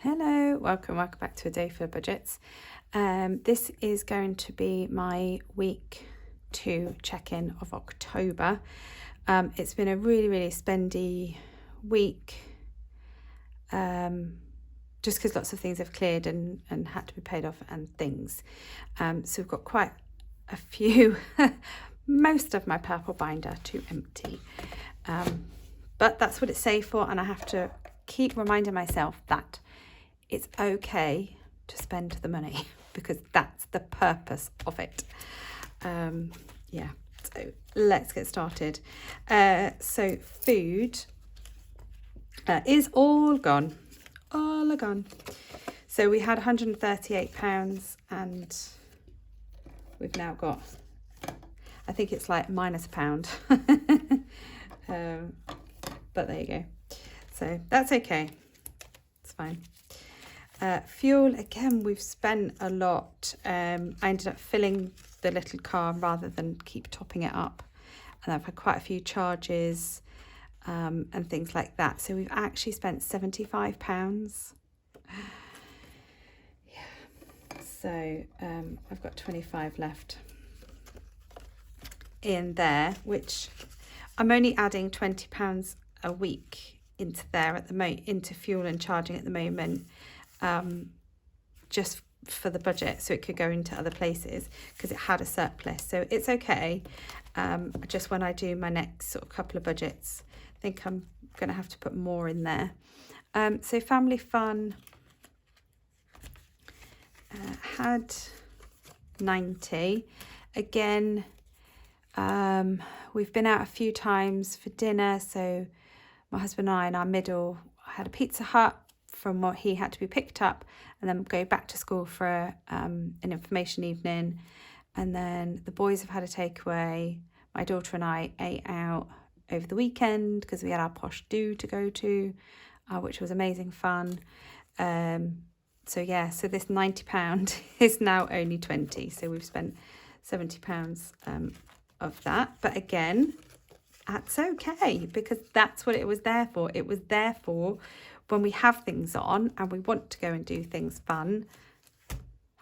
Hello, welcome back to A Day Full of Budgets. This is going to be my week 2 check-in of October. It's been a really spendy week, just because lots of things have cleared and had to be paid off and things. So we've got quite a few, most of my purple binder to empty. But that's what it's saved for, and I have to keep reminding myself that it's okay to spend the money because that's the purpose of it. So let's get started. So food is all gone. So we had £138 and we've now got, I think it's like minus £1. But there you go. So that's okay. It's fine. Fuel, again, we've spent a lot. I ended up filling the little car rather than keep topping it up. And I've had quite a few charges and things like that. So we've actually spent £75. Yeah. So I've got 25 left in there, which I'm only adding £20 a week into there at the into fuel and charging at the moment. Just for the budget, so it could go into other places because it had a surplus, so it's okay. Just when I do my next sort of couple of budgets, I think I'm going to have to put more in there. So family fun had 90 again. We've been out a few times for dinner, so my husband and I in our middle had a Pizza Hut from what he had to be picked up, and then go back to school for an information evening. And then the boys have had a takeaway. My daughter and I ate out over the weekend because we had our posh do to go to, which was amazing fun. So this £90 is now only 20. So we've spent £70 of that. But again, that's okay because that's what it was there for. It was there for when we have things on and we want to go and do things fun,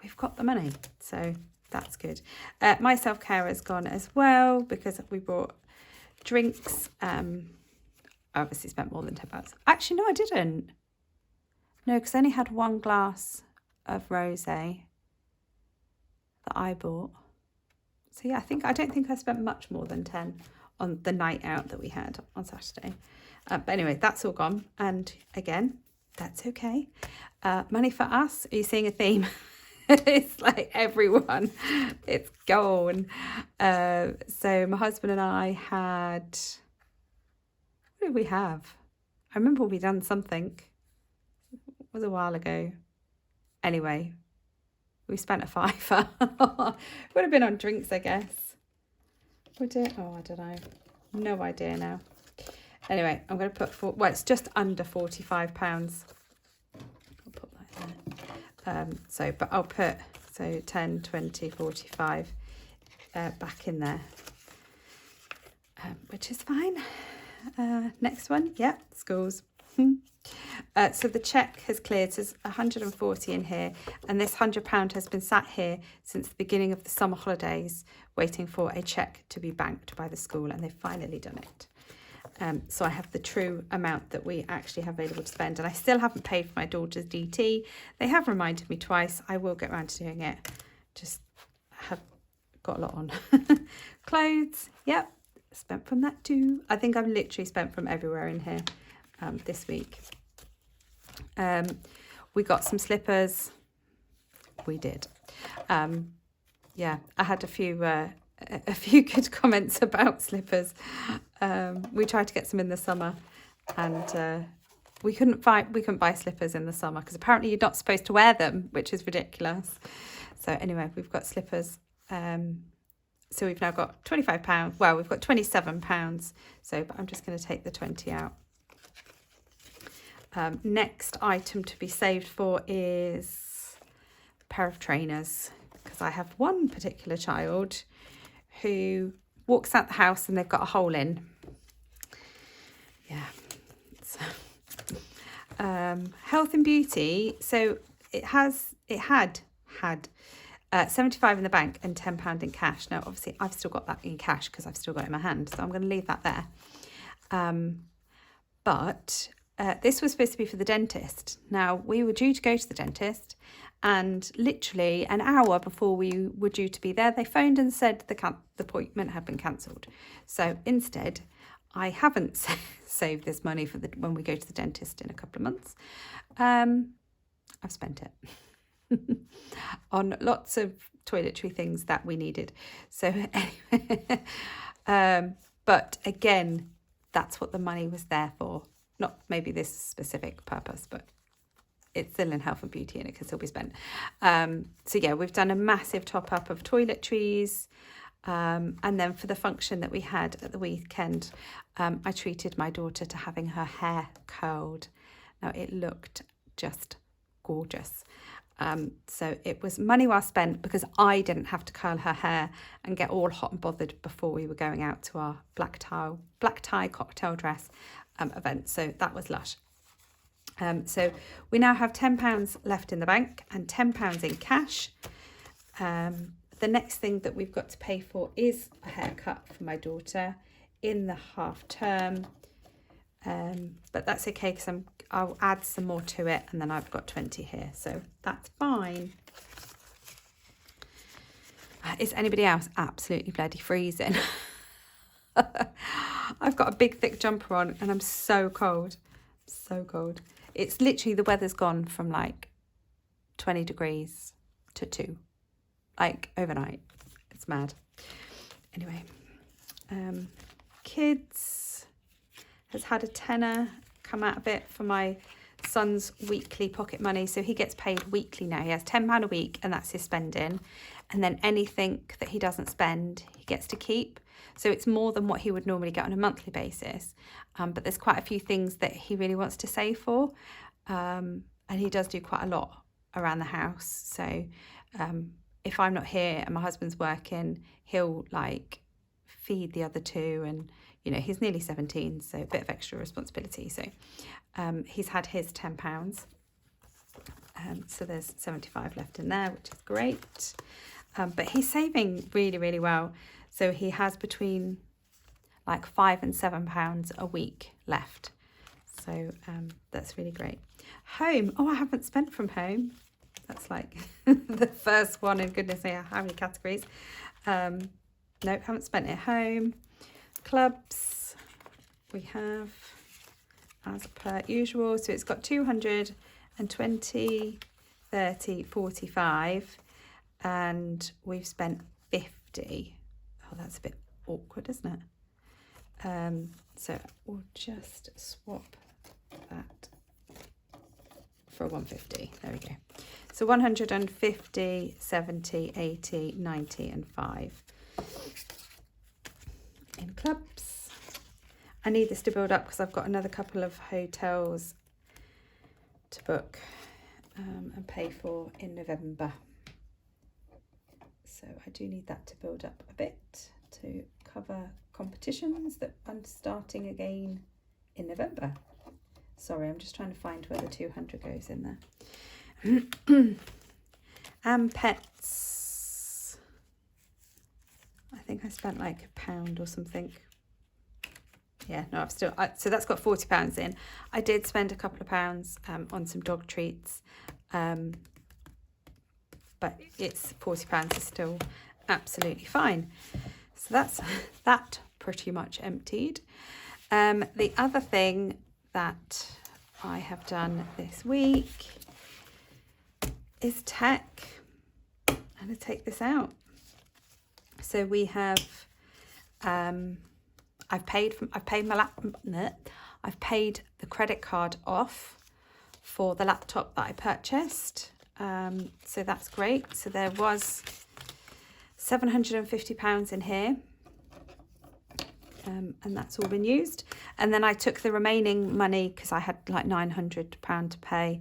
we've got the money. So that's good. My self-care has gone as well because we bought drinks. I obviously spent more than £10. Actually, no, I didn't. No, because I only had one glass of rosé that I bought. So yeah, I don't think I spent much more than 10 on the night out that we had on Saturday. But anyway, that's all gone. And again, that's okay. Money for us, are you seeing a theme? It's like everyone, it's gone. So my husband and I had, what did we have? I remember we'd done something. It was a while ago. Anyway, we spent a £5. Would have been on drinks, I guess. Would it? Oh, I don't know. No idea now. Anyway, I'm going to put, it's just under £45. I'll put that there. But I'll put, 10, 20, 45 back in there, which is fine. Next one, schools. So the cheque has cleared, so there's 140 in here, and this £100 has been sat here since the beginning of the summer holidays, waiting for a cheque to be banked by the school, and they've finally done it. So I have the true amount that we actually have available to spend, and I still haven't paid for my daughter's DT. They have reminded me twice. I will get around to doing it. Just have got a lot on. Clothes, spent from that too. I think I've literally spent from everywhere in here this week. We got some slippers. We did. I had a few good comments about slippers. We tried to get some in the summer, and we couldn't buy slippers in the summer because apparently you're not supposed to wear them, which is ridiculous. So anyway, we've got slippers. So we've now got £25. Well, we've got £27. But I'm just going to take the 20 out. Next item to be saved for is a pair of trainers, because I have one particular child who walks out the house and they've got a hole in. Health and beauty. So it had 75 in the bank and £10 in cash. Now, obviously, I've still got that in cash because I've still got it in my hand. So I'm going to leave that there. But this was supposed to be for the dentist. Now, we were due to go to the dentist, and literally an hour before we were due to be there, they phoned and said the appointment had been cancelled. So instead, I haven't saved this money for when we go to the dentist in a couple of months. I've spent it on lots of toiletry things that we needed. So anyway, but again, that's what the money was there for. Not maybe this specific purpose, but it's still in health and beauty and it can still be spent. So yeah, we've done a massive top up of toiletries. And then for the function that we had at the weekend, I treated my daughter to having her hair curled. Now it looked just gorgeous. So it was money well spent because I didn't have to curl her hair and get all hot and bothered before we were going out to our black tie cocktail dress event. So that was lush. So we now have £10 left in the bank and £10 in cash. The next thing that we've got to pay for is a haircut for my daughter in the half term. But that's okay because I'll add some more to it and then I've got 20 here. So that's fine. Is anybody else absolutely bloody freezing? I've got a big thick jumper on and I'm so cold. So cold. It's literally the weather's gone from like 20 degrees to 2. Like overnight. It's mad. Anyway. Kids has had a tenner come out of it for my son's weekly pocket money. So he gets paid weekly now. He has £10 a week and that's his spending. And then anything that he doesn't spend, he gets to keep. So it's more than what he would normally get on a monthly basis. But there's quite a few things that he really wants to save for. And he does do quite a lot around the house. So if I'm not here and my husband's working, he'll like feed the other two. And, you know, he's nearly 17, so a bit of extra responsibility. So he's had his £10. So there's 75 left in there, which is great. But he's saving really, really well. So he has between like £5 and £7 a week left. So that's really great. Home. Oh, I haven't spent from home. That's like the first one in goodness knows how many categories. No, haven't spent it home. Clubs. We have as per usual. So it's got 220, 30, 45. And we've spent 50. Oh, that's a bit awkward, isn't it? So we'll just swap that for 150. There we go. So 150, 70, 80, 90 and 5 in clubs. I need this to build up because I've got another couple of hotels to book and pay for in November. So I do need that to build up a bit to cover competitions that I'm starting again in November. Sorry, I'm just trying to find where the 200 goes in there. And pets. I think I spent like £1 or something. Yeah, no, so that's got £40 in. I did spend a couple of pounds on some dog treats. But it's £40 is still absolutely fine. So that's that pretty much emptied. The other thing that I have done this week is tech. I'm going to take this out. So we have I've paid the credit card off for the laptop that I purchased. So that's great. So there was £750 in here. And that's all been used. And then I took the remaining money because I had like £900 to pay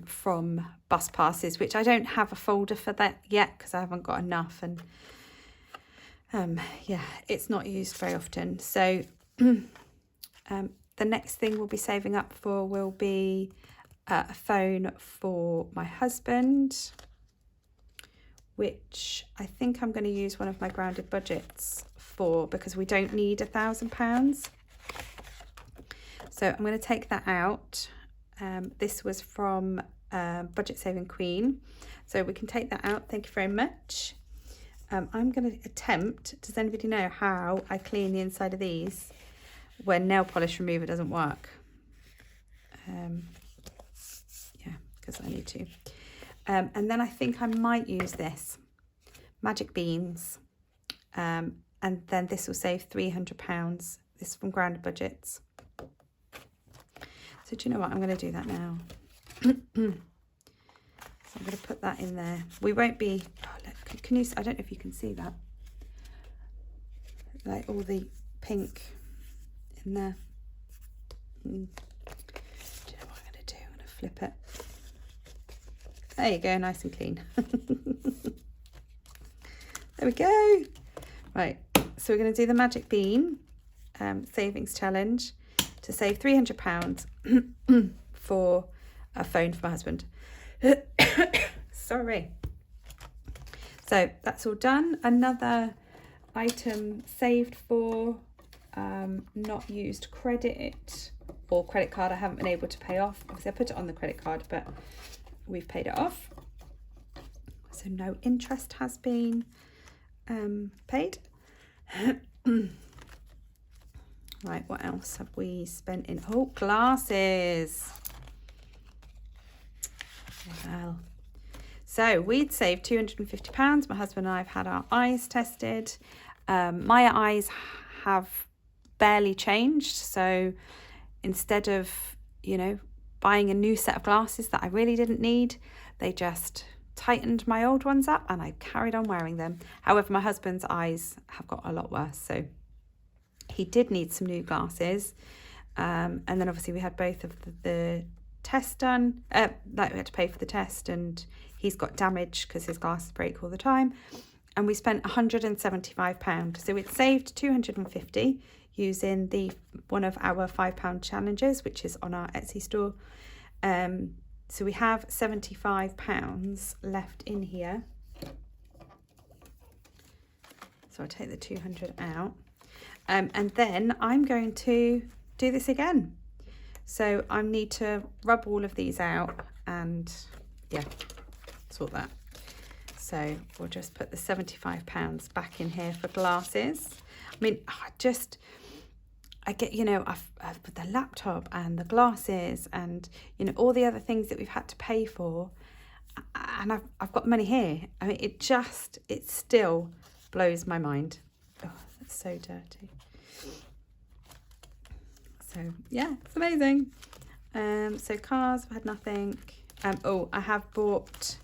from bus passes, which I don't have a folder for that yet because I haven't got enough. And yeah, it's not used very often. So the next thing we'll be saving up for will be a phone for my husband, which I think I'm going to use one of my grounded budgets for, because we don't need £1,000. So I'm going to take that out. This was from Budget Saving Queen. So we can take that out. Thank you very much. I'm going to attempt, does anybody know how I clean the inside of these when nail polish remover doesn't work? Yeah, because I need to. And then I think I might use this, Magic Beans. And then this will save £300. This is from Grounded Budgets. So do you know what? I'm going to do that now. So I'm going to put that in there. We won't be, can you, I don't know if you can see that. Like all the pink in there. Do you know what I'm going to do? I'm going to flip it. There you go, nice and clean. There we go. Right, so we're going to do the Magic Bean savings challenge to save £300 for a phone for my husband. Sorry. So that's all done. Another item saved for, not used credit or credit card I haven't been able to pay off. Obviously I put it on the credit card, but we've paid it off. So no interest has been paid. Right, what else have we spent in? Oh, glasses. Well, so we'd saved £250. My husband and I have had our eyes tested. My eyes have barely changed. So instead of, you know, buying a new set of glasses that I really didn't need, they just tightened my old ones up and I carried on wearing them. However, my husband's eyes have got a lot worse. So he did need some new glasses. And then obviously we had both of the tests done. Like we had to pay for the test, and he's got damage because his glasses break all the time. And we spent £175. So we'd saved £250 using one of our £5 challenges, which is on our Etsy store. So we have £75 left in here. So I'll take the 200 out. And then I'm going to do this again. So I need to rub all of these out and yeah, sort that. So we'll just put the £75 back in here for glasses. I mean, I get, you know, I've put the laptop and the glasses and, you know, all the other things that we've had to pay for, and I've got money here. I mean, it still blows my mind. Oh, that's so dirty. So yeah, it's amazing. So cars, I've had nothing. Oh, I have bought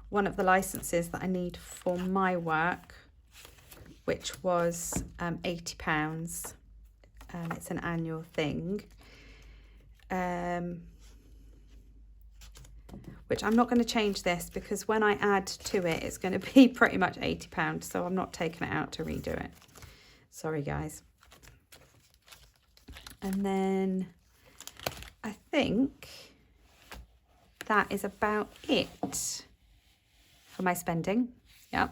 one of the licenses that I need for my work, which was £80. It's an annual thing, which I'm not going to change this because when I add to it, it's going to be pretty much £80. So I'm not taking it out to redo it. Sorry, guys. And then I think that is about it for my spending. Yeah.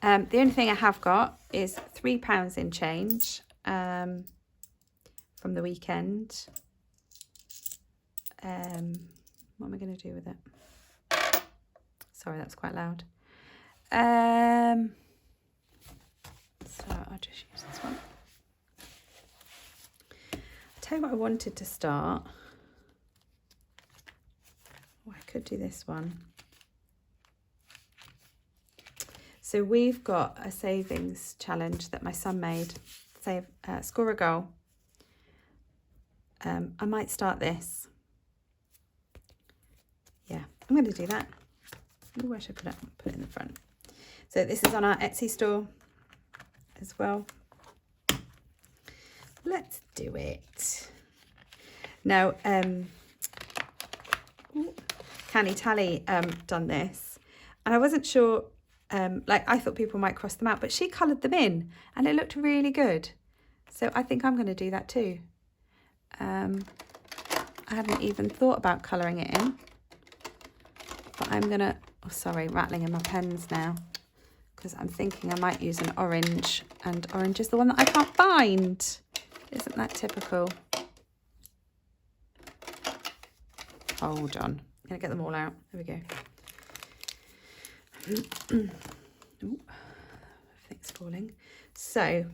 The only thing I have got is £3 in change from the weekend. What am I going to do with it? Sorry, that's quite loud. So I'll just use this one. Tell you what I wanted to start. Oh, I could do this one. So we've got a savings challenge that my son made. Score a goal. I might start this. Yeah, I'm going to do that. Ooh, where should I put it? Put it in the front. So this is on our Etsy store as well. Let's do it. Now, Canny Tally done this, and I wasn't sure, like I thought people might cross them out, but she coloured them in and it looked really good. So I think I'm going to do that too. I hadn't even thought about colouring it in, but I'm gonna, oh sorry, rattling in my pens now, because I'm thinking I might use an orange, and orange is the one that I can't find. Isn't that typical? Hold on, I'm gonna get them all out. There we go. Ooh, everything's falling. So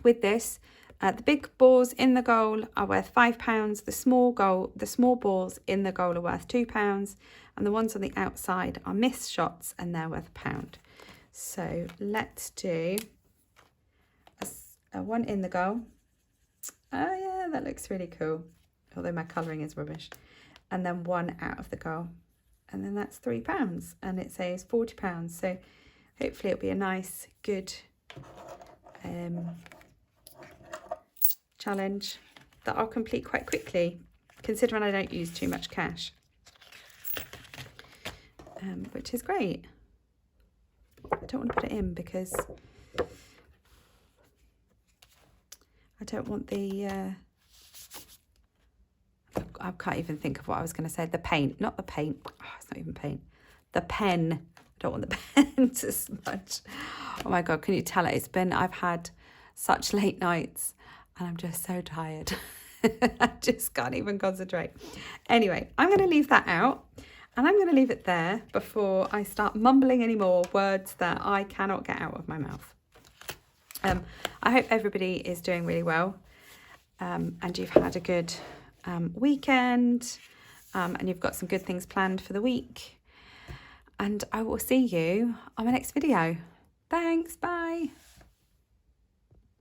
with this, the big balls in the goal are worth £5. The small balls in the goal are worth £2, and the ones on the outside are missed shots, and they're worth £1. So let's do a one in the goal. Oh yeah, that looks really cool. Although my colouring is rubbish. And then one out of the goal, and then that's £3, and it says £40. So hopefully it'll be a nice, good challenge that I'll complete quite quickly, considering I don't use too much cash, which is great. I don't want to put it in because I don't want the I can't even think of what I was going to say. The paint, not the paint. Oh, it's not even paint. The pen. I don't want the pen to smudge. Oh my God, can you tell it? I've had such late nights and I'm just so tired. I just can't even concentrate. Anyway, I'm going to leave that out, and I'm going to leave it there before I start mumbling any more words that I cannot get out of my mouth. I hope everybody is doing really well, and you've had a good weekend, and you've got some good things planned for the week. And I will see you on my next video. Thanks, bye.